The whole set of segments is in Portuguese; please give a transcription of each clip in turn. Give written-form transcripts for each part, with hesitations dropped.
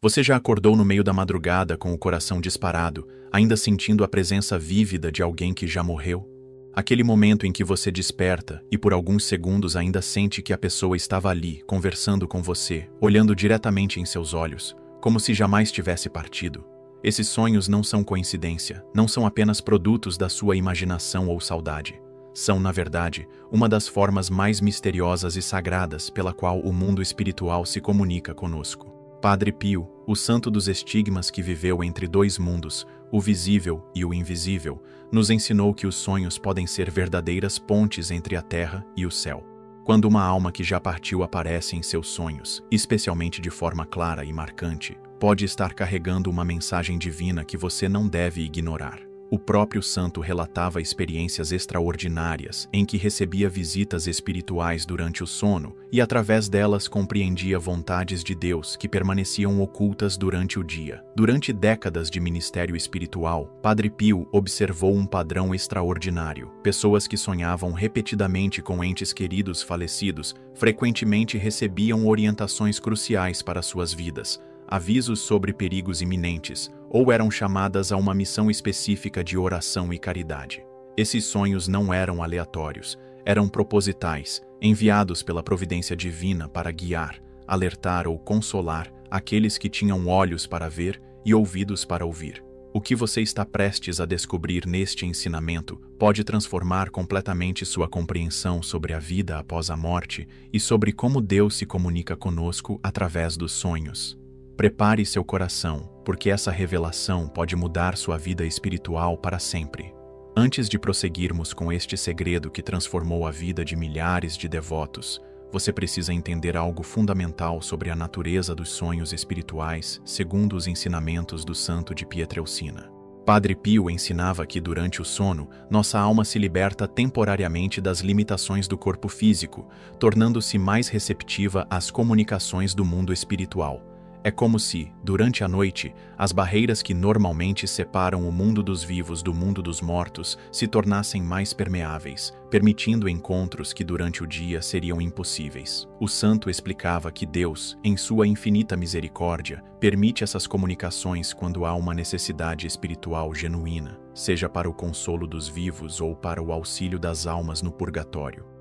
Você já acordou no meio da madrugada com o coração disparado, ainda sentindo a presença vívida de alguém que já morreu? Aquele momento em que você desperta e por alguns segundos ainda sente que a pessoa estava ali, conversando com você, olhando diretamente em seus olhos, como se jamais tivesse partido. Esses sonhos não são coincidência, não são apenas produtos da sua imaginação ou saudade. São, na verdade, uma das formas mais misteriosas e sagradas pela qual o mundo espiritual se comunica conosco. Padre Pio, o santo dos estigmas que viveu entre dois mundos, o visível e o invisível, nos ensinou que os sonhos podem ser verdadeiras pontes entre a terra e o céu. Quando uma alma que já partiu aparece em seus sonhos, especialmente de forma clara e marcante, pode estar carregando uma mensagem divina que você não deve ignorar. O próprio santo relatava experiências extraordinárias em que recebia visitas espirituais durante o sono e através delas compreendia vontades de Deus que permaneciam ocultas durante o dia. Durante décadas de ministério espiritual, Padre Pio observou um padrão extraordinário. Pessoas que sonhavam repetidamente com entes queridos falecidos frequentemente recebiam orientações cruciais para suas vidas, avisos sobre perigos iminentes, ou eram chamadas a uma missão específica de oração e caridade. Esses sonhos não eram aleatórios, eram propositais, enviados pela providência divina para guiar, alertar ou consolar aqueles que tinham olhos para ver e ouvidos para ouvir. O que você está prestes a descobrir neste ensinamento pode transformar completamente sua compreensão sobre a vida após a morte e sobre como Deus se comunica conosco através dos sonhos. Prepare seu coração, porque essa revelação pode mudar sua vida espiritual para sempre. Antes de prosseguirmos com este segredo que transformou a vida de milhares de devotos, você precisa entender algo fundamental sobre a natureza dos sonhos espirituais, segundo os ensinamentos do santo de Pietrelcina. Padre Pio ensinava que durante o sono, nossa alma se liberta temporariamente das limitações do corpo físico, tornando-se mais receptiva às comunicações do mundo espiritual. É como se, durante a noite, as barreiras que normalmente separam o mundo dos vivos do mundo dos mortos se tornassem mais permeáveis, permitindo encontros que durante o dia seriam impossíveis. O santo explicava que Deus, em sua infinita misericórdia, permite essas comunicações quando há uma necessidade espiritual genuína, seja para o consolo dos vivos ou para o auxílio das almas no purgatório.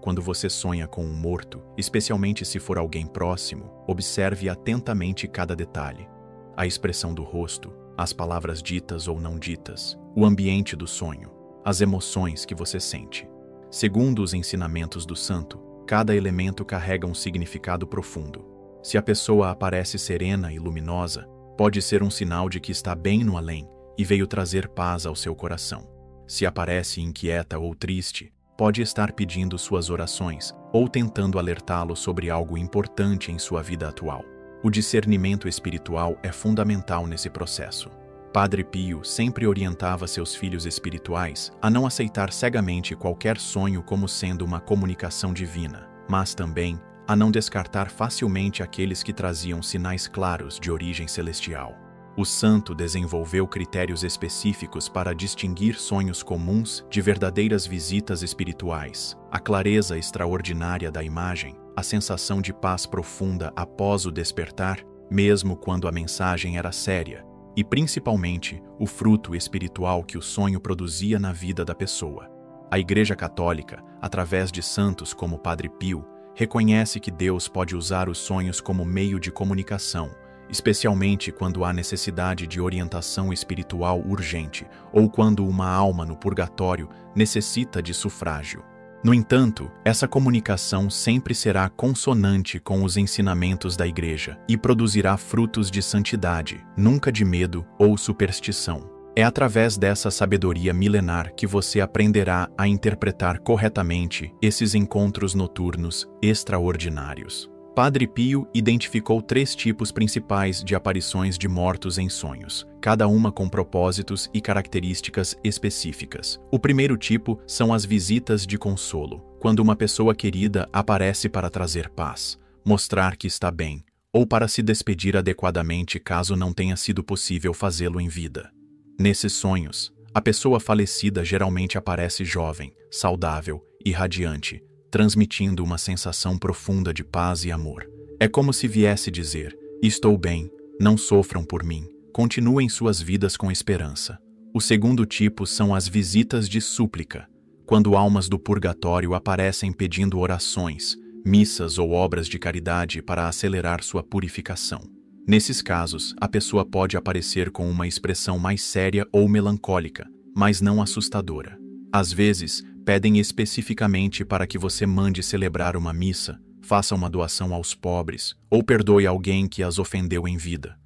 Quando você sonha com um morto, especialmente se for alguém próximo, observe atentamente cada detalhe. A expressão do rosto, as palavras ditas ou não ditas, o ambiente do sonho, as emoções que você sente. Segundo os ensinamentos do santo, cada elemento carrega um significado profundo. Se a pessoa aparece serena e luminosa, pode ser um sinal de que está bem no além e veio trazer paz ao seu coração. Se aparece inquieta ou triste, pode estar pedindo suas orações ou tentando alertá-lo sobre algo importante em sua vida atual. O discernimento espiritual é fundamental nesse processo. Padre Pio sempre orientava seus filhos espirituais a não aceitar cegamente qualquer sonho como sendo uma comunicação divina, mas também a não descartar facilmente aqueles que traziam sinais claros de origem celestial. O santo desenvolveu critérios específicos para distinguir sonhos comuns de verdadeiras visitas espirituais. A clareza extraordinária da imagem, a sensação de paz profunda após o despertar, mesmo quando a mensagem era séria, e principalmente o fruto espiritual que o sonho produzia na vida da pessoa. A Igreja Católica, através de santos como Padre Pio, reconhece que Deus pode usar os sonhos como meio de comunicação, especialmente quando há necessidade de orientação espiritual urgente ou quando uma alma no purgatório necessita de sufrágio. No entanto, essa comunicação sempre será consonante com os ensinamentos da Igreja e produzirá frutos de santidade, nunca de medo ou superstição. É através dessa sabedoria milenar que você aprenderá a interpretar corretamente esses encontros noturnos extraordinários. Padre Pio identificou 3 tipos principais de aparições de mortos em sonhos, cada uma com propósitos e características específicas. O primeiro tipo são as visitas de consolo, quando uma pessoa querida aparece para trazer paz, mostrar que está bem, ou para se despedir adequadamente caso não tenha sido possível fazê-lo em vida. Nesses sonhos, a pessoa falecida geralmente aparece jovem, saudável e radiante, transmitindo uma sensação profunda de paz e amor. É como se viesse dizer: estou bem, Não sofram por mim. Continuem suas vidas com esperança. O segundo tipo são as visitas de súplica, quando almas do purgatório aparecem pedindo orações, missas ou obras de caridade para acelerar sua purificação. Nesses casos, a pessoa pode aparecer com uma expressão mais séria ou melancólica, mas não assustadora. Às vezes, pedem especificamente para que você mande celebrar uma missa, faça uma doação aos pobres ou perdoe alguém que as ofendeu em vida.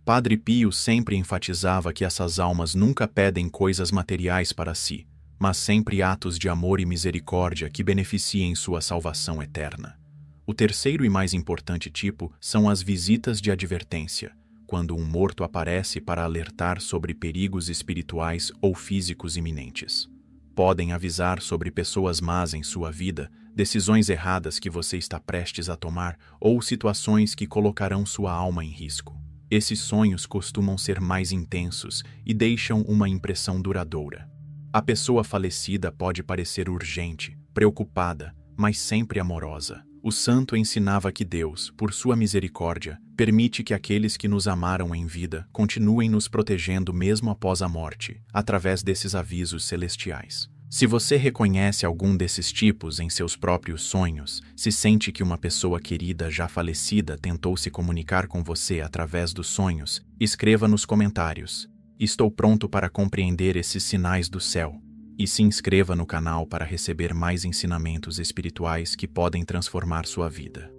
Padre Pio sempre enfatizava que essas almas nunca pedem coisas materiais para si, mas sempre atos de amor e misericórdia que beneficiem sua salvação eterna. O terceiro e mais importante tipo são as visitas de advertência, quando um morto aparece para alertar sobre perigos espirituais ou físicos iminentes. Podem avisar sobre pessoas más em sua vida, decisões erradas que você está prestes a tomar ou situações que colocarão sua alma em risco. Esses sonhos costumam ser mais intensos e deixam uma impressão duradoura. A pessoa falecida pode parecer urgente, preocupada, mas sempre amorosa. O santo ensinava que Deus, por sua misericórdia, permite que aqueles que nos amaram em vida continuem nos protegendo mesmo após a morte, através desses avisos celestiais. Se você reconhece algum desses tipos em seus próprios sonhos, se sente que uma pessoa querida já falecida tentou se comunicar com você através dos sonhos, escreva nos comentários. Estou pronto para compreender esses sinais do céu. E se inscreva no canal para receber mais ensinamentos espirituais que podem transformar sua vida.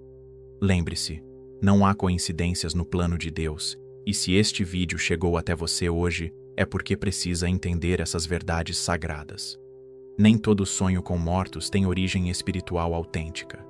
Lembre-se, não há coincidências no plano de Deus, e se este vídeo chegou até você hoje, é porque precisa entender essas verdades sagradas. Nem todo sonho com mortos tem origem espiritual autêntica.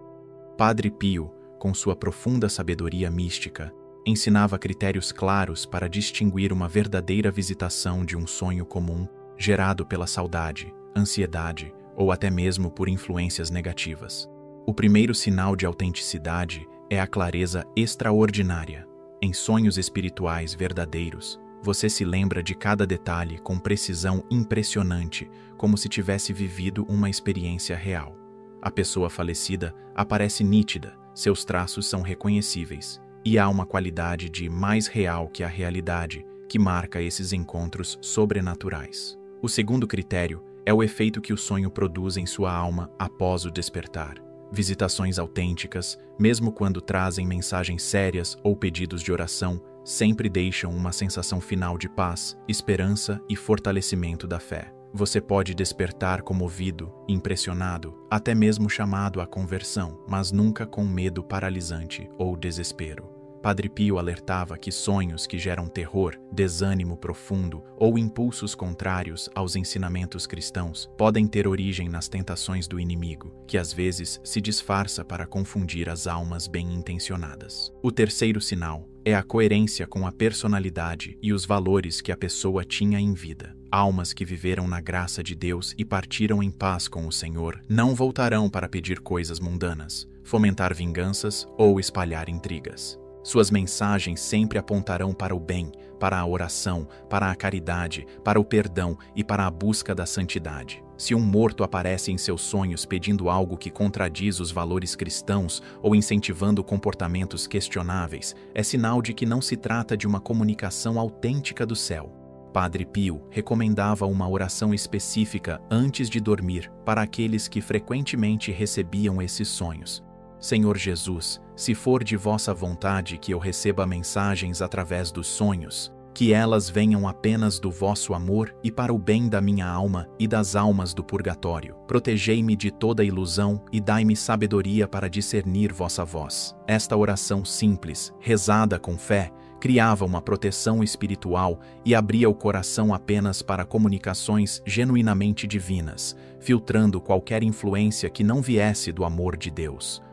Padre Pio, com sua profunda sabedoria mística, ensinava critérios claros para distinguir uma verdadeira visitação de um sonho comum gerado pela saudade, ansiedade ou até mesmo por influências negativas. O primeiro sinal de autenticidade é a clareza extraordinária. Em sonhos espirituais verdadeiros, você se lembra de cada detalhe com precisão impressionante, como se tivesse vivido uma experiência real. A pessoa falecida aparece nítida, seus traços são reconhecíveis, e há uma qualidade de mais real que a realidade que marca esses encontros sobrenaturais. O segundo critério é o efeito que o sonho produz em sua alma após o despertar. Visitações autênticas, mesmo quando trazem mensagens sérias ou pedidos de oração, sempre deixam uma sensação final de paz, esperança e fortalecimento da fé. Você pode despertar comovido, impressionado, até mesmo chamado à conversão, mas nunca com medo paralisante ou desespero. Padre Pio alertava que sonhos que geram terror, desânimo profundo ou impulsos contrários aos ensinamentos cristãos podem ter origem nas tentações do inimigo, que às vezes se disfarça para confundir as almas bem-intencionadas. O terceiro sinal é a coerência com a personalidade e os valores que a pessoa tinha em vida. Almas que viveram na graça de Deus e partiram em paz com o Senhor não voltarão para pedir coisas mundanas, fomentar vinganças ou espalhar intrigas. Suas mensagens sempre apontarão para o bem, para a oração, para a caridade, para o perdão e para a busca da santidade. Se um morto aparece em seus sonhos pedindo algo que contradiz os valores cristãos ou incentivando comportamentos questionáveis, é sinal de que não se trata de uma comunicação autêntica do céu. Padre Pio recomendava uma oração específica antes de dormir para aqueles que frequentemente recebiam esses sonhos. Senhor Jesus, se for de vossa vontade que eu receba mensagens através dos sonhos, que elas venham apenas do vosso amor e para o bem da minha alma e das almas do purgatório. Protegei-me de toda ilusão e dai-me sabedoria para discernir vossa voz. Esta oração simples, rezada com fé, criava uma proteção espiritual e abria o coração apenas para comunicações genuinamente divinas, filtrando qualquer influência que não viesse do amor de Deus.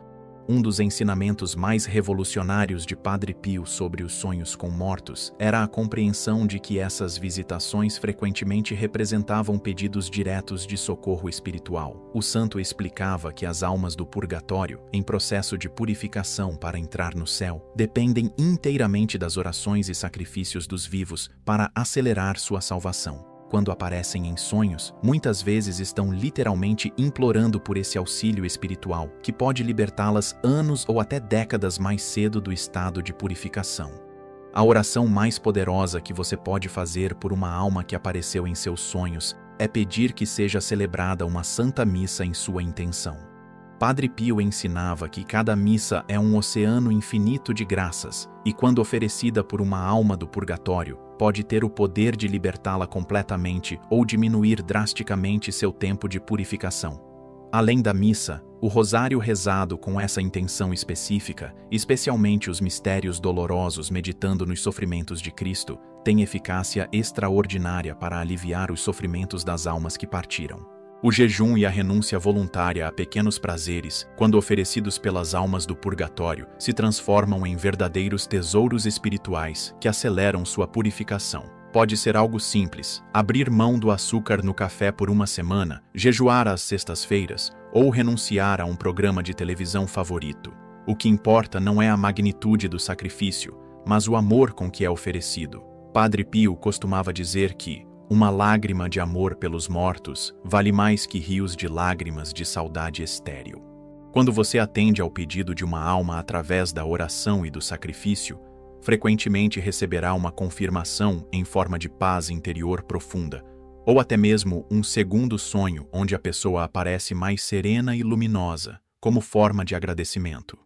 Um dos ensinamentos mais revolucionários de Padre Pio sobre os sonhos com mortos era a compreensão de que essas visitações frequentemente representavam pedidos diretos de socorro espiritual. O santo explicava que as almas do purgatório, em processo de purificação para entrar no céu, dependem inteiramente das orações e sacrifícios dos vivos para acelerar sua salvação. Quando aparecem em sonhos, muitas vezes estão literalmente implorando por esse auxílio espiritual, que pode libertá-las anos ou até décadas mais cedo do estado de purificação. A oração mais poderosa que você pode fazer por uma alma que apareceu em seus sonhos é pedir que seja celebrada uma santa missa em sua intenção. Padre Pio ensinava que cada missa é um oceano infinito de graças e, quando oferecida por uma alma do purgatório, pode ter o poder de libertá-la completamente ou diminuir drasticamente seu tempo de purificação. Além da missa, o rosário rezado com essa intenção específica, especialmente os mistérios dolorosos meditando nos sofrimentos de Cristo, tem eficácia extraordinária para aliviar os sofrimentos das almas que partiram. O jejum e a renúncia voluntária a pequenos prazeres, quando oferecidos pelas almas do purgatório, se transformam em verdadeiros tesouros espirituais que aceleram sua purificação. Pode ser algo simples, abrir mão do açúcar no café por uma semana, jejuar às sextas-feiras ou renunciar a um programa de televisão favorito. O que importa não é a magnitude do sacrifício, mas o amor com que é oferecido. Padre Pio costumava dizer que uma lágrima de amor pelos mortos vale mais que rios de lágrimas de saudade estéril. Quando você atende ao pedido de uma alma através da oração e do sacrifício, frequentemente receberá uma confirmação em forma de paz interior profunda, ou até mesmo um segundo sonho onde a pessoa aparece mais serena e luminosa, como forma de agradecimento.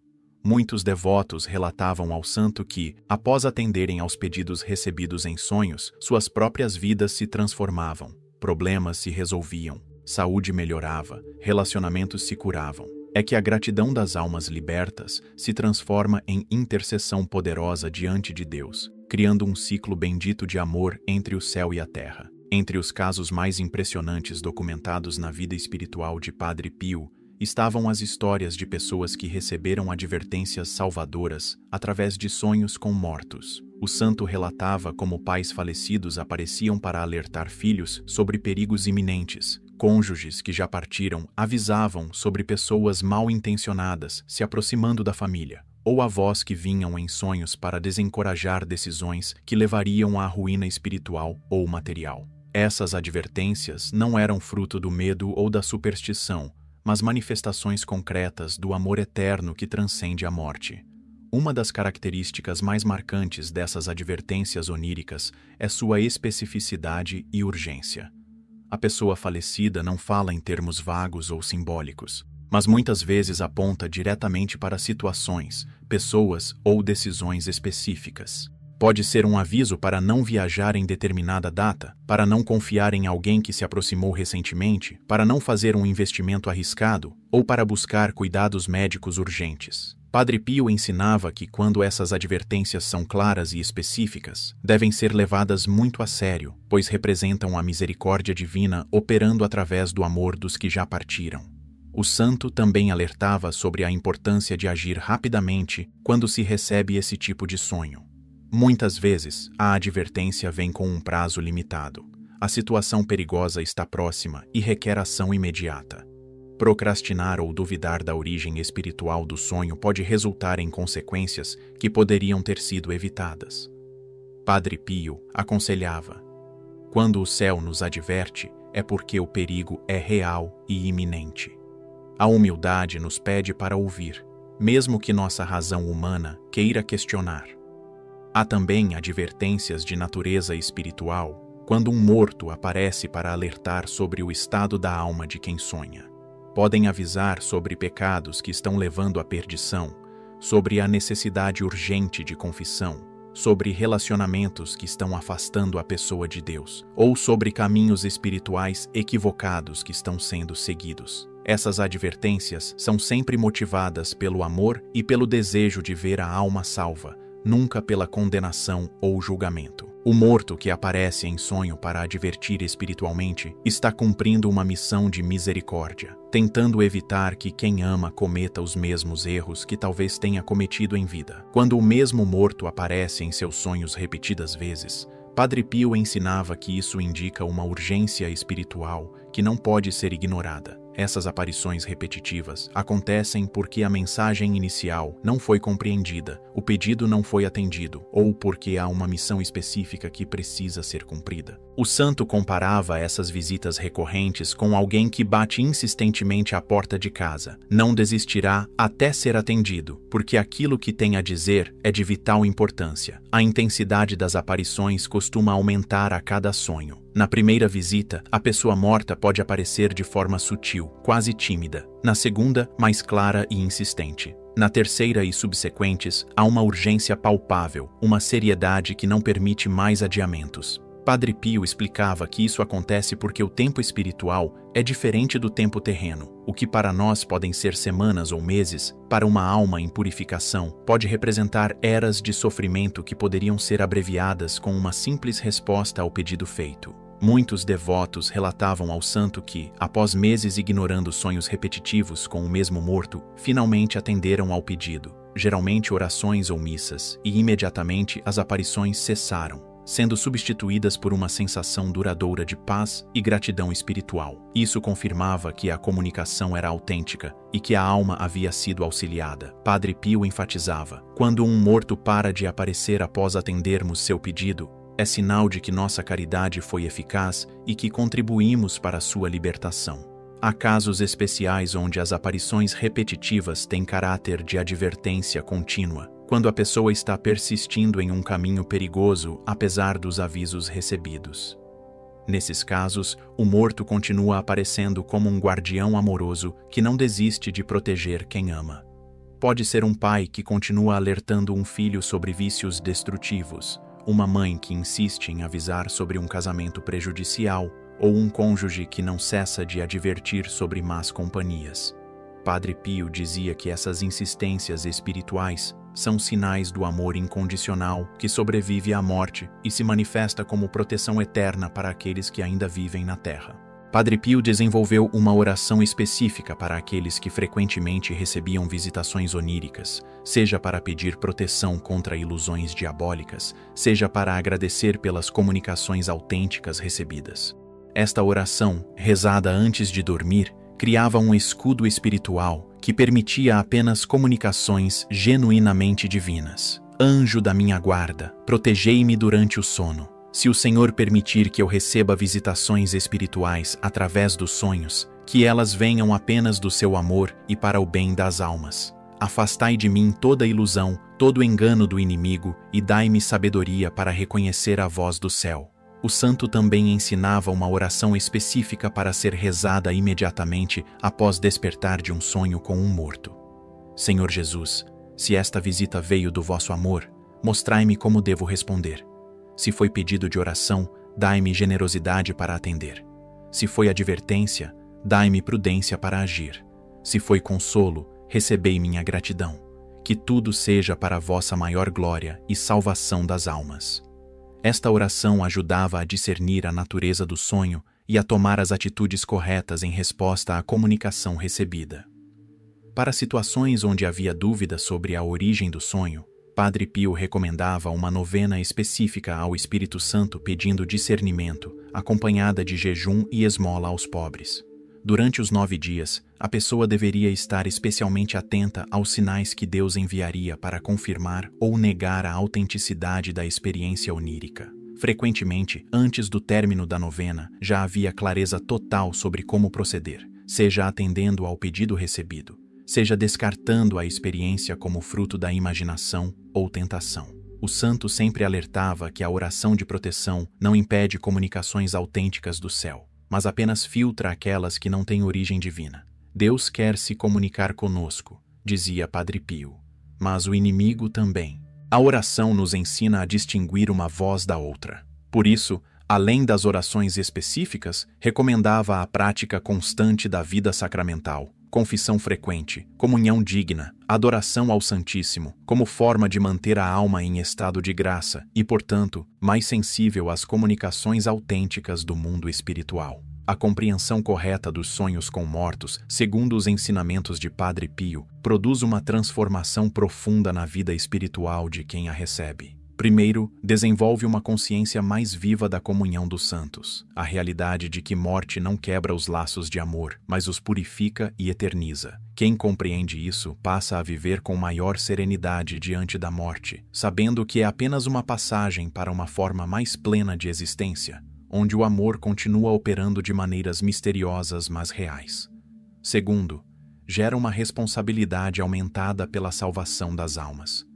Muitos devotos relatavam ao santo que, após atenderem aos pedidos recebidos em sonhos, suas próprias vidas se transformavam, problemas se resolviam, saúde melhorava, relacionamentos se curavam. É que a gratidão das almas libertas se transforma em intercessão poderosa diante de Deus, criando um ciclo bendito de amor entre o céu e a terra. Entre os casos mais impressionantes documentados na vida espiritual de Padre Pio, estavam as histórias de pessoas que receberam advertências salvadoras através de sonhos com mortos. O santo relatava como pais falecidos apareciam para alertar filhos sobre perigos iminentes. Cônjuges que já partiram avisavam sobre pessoas mal intencionadas se aproximando da família, ou avós que vinham em sonhos para desencorajar decisões que levariam à ruína espiritual ou material. Essas advertências não eram fruto do medo ou da superstição, mas manifestações concretas do amor eterno que transcende a morte. Uma das características mais marcantes dessas advertências oníricas é sua especificidade e urgência. A pessoa falecida não fala em termos vagos ou simbólicos, mas muitas vezes aponta diretamente para situações, pessoas ou decisões específicas. Pode ser um aviso para não viajar em determinada data, para não confiar em alguém que se aproximou recentemente, para não fazer um investimento arriscado ou para buscar cuidados médicos urgentes. Padre Pio ensinava que quando essas advertências são claras e específicas, devem ser levadas muito a sério, pois representam a misericórdia divina operando através do amor dos que já partiram. O santo também alertava sobre a importância de agir rapidamente quando se recebe esse tipo de sonho. Muitas vezes, a advertência vem com um prazo limitado. A situação perigosa está próxima e requer ação imediata. Procrastinar ou duvidar da origem espiritual do sonho pode resultar em consequências que poderiam ter sido evitadas. Padre Pio aconselhava: quando o céu nos adverte, é porque o perigo é real e iminente. A humildade nos pede para ouvir, mesmo que nossa razão humana queira questionar. Há também advertências de natureza espiritual, quando um morto aparece para alertar sobre o estado da alma de quem sonha. Podem avisar sobre pecados que estão levando à perdição, sobre a necessidade urgente de confissão, sobre relacionamentos que estão afastando a pessoa de Deus, ou sobre caminhos espirituais equivocados que estão sendo seguidos. Essas advertências são sempre motivadas pelo amor e pelo desejo de ver a alma salva, nunca pela condenação ou julgamento. O morto que aparece em sonho para advertir espiritualmente está cumprindo uma missão de misericórdia, tentando evitar que quem ama cometa os mesmos erros que talvez tenha cometido em vida. Quando o mesmo morto aparece em seus sonhos repetidas vezes, Padre Pio ensinava que isso indica uma urgência espiritual que não pode ser ignorada. Essas aparições repetitivas acontecem porque a mensagem inicial não foi compreendida, o pedido não foi atendido, ou porque há uma missão específica que precisa ser cumprida. O santo comparava essas visitas recorrentes com alguém que bate insistentemente à porta de casa. Não desistirá até ser atendido, porque aquilo que tem a dizer é de vital importância. A intensidade das aparições costuma aumentar a cada sonho. Na primeira visita, a pessoa morta pode aparecer de forma sutil, quase tímida. Na segunda, mais clara e insistente. Na terceira e subsequentes, há uma urgência palpável, uma seriedade que não permite mais adiamentos. Padre Pio explicava que isso acontece porque o tempo espiritual é diferente do tempo terreno. O que para nós podem ser semanas ou meses, para uma alma em purificação, pode representar eras de sofrimento que poderiam ser abreviadas com uma simples resposta ao pedido feito. Muitos devotos relatavam ao santo que, após meses ignorando sonhos repetitivos com o mesmo morto, finalmente atenderam ao pedido, geralmente orações ou missas, e imediatamente as aparições cessaram, sendo substituídas por uma sensação duradoura de paz e gratidão espiritual. Isso confirmava que a comunicação era autêntica e que a alma havia sido auxiliada. Padre Pio enfatizava: quando um morto para de aparecer após atendermos seu pedido, é sinal de que nossa caridade foi eficaz e que contribuímos para sua libertação. Há casos especiais onde as aparições repetitivas têm caráter de advertência contínua, quando a pessoa está persistindo em um caminho perigoso apesar dos avisos recebidos. Nesses casos, o morto continua aparecendo como um guardião amoroso que não desiste de proteger quem ama. Pode ser um pai que continua alertando um filho sobre vícios destrutivos, uma mãe que insiste em avisar sobre um casamento prejudicial, ou um cônjuge que não cessa de advertir sobre más companhias. Padre Pio dizia que essas insistências espirituais são sinais do amor incondicional que sobrevive à morte e se manifesta como proteção eterna para aqueles que ainda vivem na Terra. Padre Pio desenvolveu uma oração específica para aqueles que frequentemente recebiam visitações oníricas, seja para pedir proteção contra ilusões diabólicas, seja para agradecer pelas comunicações autênticas recebidas. Esta oração, rezada antes de dormir, criava um escudo espiritual que permitia apenas comunicações genuinamente divinas. Anjo da minha guarda, protegei-me durante o sono. Se o Senhor permitir que eu receba visitações espirituais através dos sonhos, que elas venham apenas do seu amor e para o bem das almas. Afastai de mim toda ilusão, todo engano do inimigo e dai-me sabedoria para reconhecer a voz do céu. O santo também ensinava uma oração específica para ser rezada imediatamente após despertar de um sonho com um morto. Senhor Jesus, se esta visita veio do vosso amor, mostrai-me como devo responder. Se foi pedido de oração, dai-me generosidade para atender. Se foi advertência, dai-me prudência para agir. Se foi consolo, recebei minha gratidão. Que tudo seja para a vossa maior glória e salvação das almas. Esta oração ajudava a discernir a natureza do sonho e a tomar as atitudes corretas em resposta à comunicação recebida. Para situações onde havia dúvida sobre a origem do sonho, Padre Pio recomendava uma novena específica ao Espírito Santo pedindo discernimento, acompanhada de jejum e esmola aos pobres. Durante os 9 dias, a pessoa deveria estar especialmente atenta aos sinais que Deus enviaria para confirmar ou negar a autenticidade da experiência onírica. Frequentemente, antes do término da novena, já havia clareza total sobre como proceder, seja atendendo ao pedido recebido, seja descartando a experiência como fruto da imaginação ou tentação. O santo sempre alertava que a oração de proteção não impede comunicações autênticas do céu, mas apenas filtra aquelas que não têm origem divina. Deus quer se comunicar conosco, dizia Padre Pio, mas o inimigo também. A oração nos ensina a distinguir uma voz da outra. Por isso, além das orações específicas, recomendava a prática constante da vida sacramental, confissão frequente, comunhão digna, adoração ao Santíssimo, como forma de manter a alma em estado de graça e, portanto, mais sensível às comunicações autênticas do mundo espiritual. A compreensão correta dos sonhos com mortos, segundo os ensinamentos de Padre Pio, produz uma transformação profunda na vida espiritual de quem a recebe. Primeiro, desenvolve uma consciência mais viva da comunhão dos santos, a realidade de que morte não quebra os laços de amor, mas os purifica e eterniza. Quem compreende isso passa a viver com maior serenidade diante da morte, sabendo que é apenas uma passagem para uma forma mais plena de existência, onde o amor continua operando de maneiras misteriosas mas reais. Segundo, gera uma responsabilidade aumentada pela salvação das almas.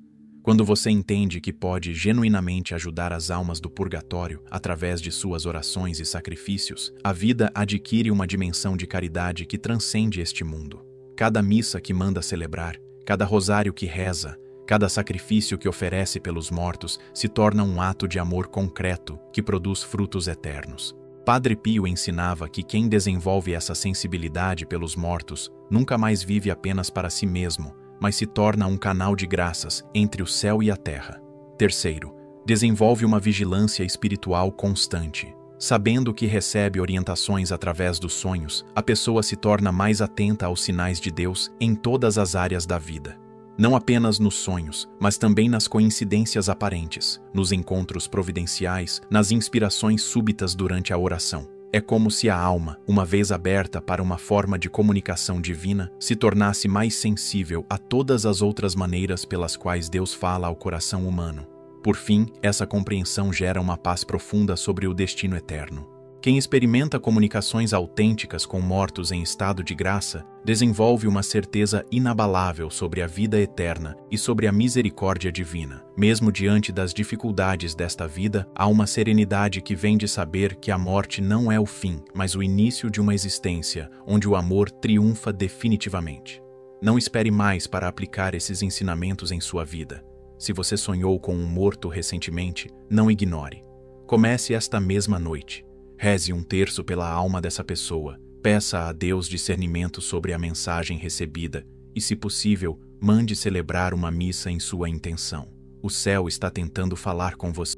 Quando você entende que pode genuinamente ajudar as almas do purgatório através de suas orações e sacrifícios, a vida adquire uma dimensão de caridade que transcende este mundo. Cada missa que manda celebrar, cada rosário que reza, cada sacrifício que oferece pelos mortos se torna um ato de amor concreto que produz frutos eternos. Padre Pio ensinava que quem desenvolve essa sensibilidade pelos mortos nunca mais vive apenas para si mesmo, mas se torna um canal de graças entre o céu e a terra. Terceiro, desenvolve uma vigilância espiritual constante. Sabendo que recebe orientações através dos sonhos, a pessoa se torna mais atenta aos sinais de Deus em todas as áreas da vida. Não apenas nos sonhos, mas também nas coincidências aparentes, nos encontros providenciais, nas inspirações súbitas durante a oração. É como se a alma, uma vez aberta para uma forma de comunicação divina, se tornasse mais sensível a todas as outras maneiras pelas quais Deus fala ao coração humano. Por fim, essa compreensão gera uma paz profunda sobre o destino eterno. Quem experimenta comunicações autênticas com mortos em estado de graça, desenvolve uma certeza inabalável sobre a vida eterna e sobre a misericórdia divina. Mesmo diante das dificuldades desta vida, há uma serenidade que vem de saber que a morte não é o fim, mas o início de uma existência onde o amor triunfa definitivamente. Não espere mais para aplicar esses ensinamentos em sua vida. Se você sonhou com um morto recentemente, não ignore. Comece esta mesma noite. Reze um terço pela alma dessa pessoa, peça a Deus discernimento sobre a mensagem recebida e, se possível, mande celebrar uma missa em sua intenção. O céu está tentando falar com você.